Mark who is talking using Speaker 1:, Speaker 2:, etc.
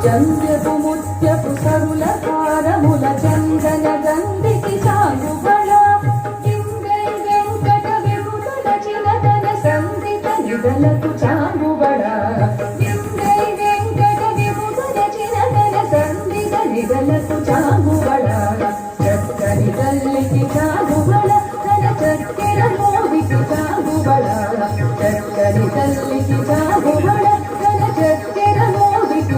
Speaker 1: చంద్రపు ముత్యపు సరుల హారముల చందన గంధికి సాగుబళ వెంకట విభుతుల చిరతన సంధిత నిదలకు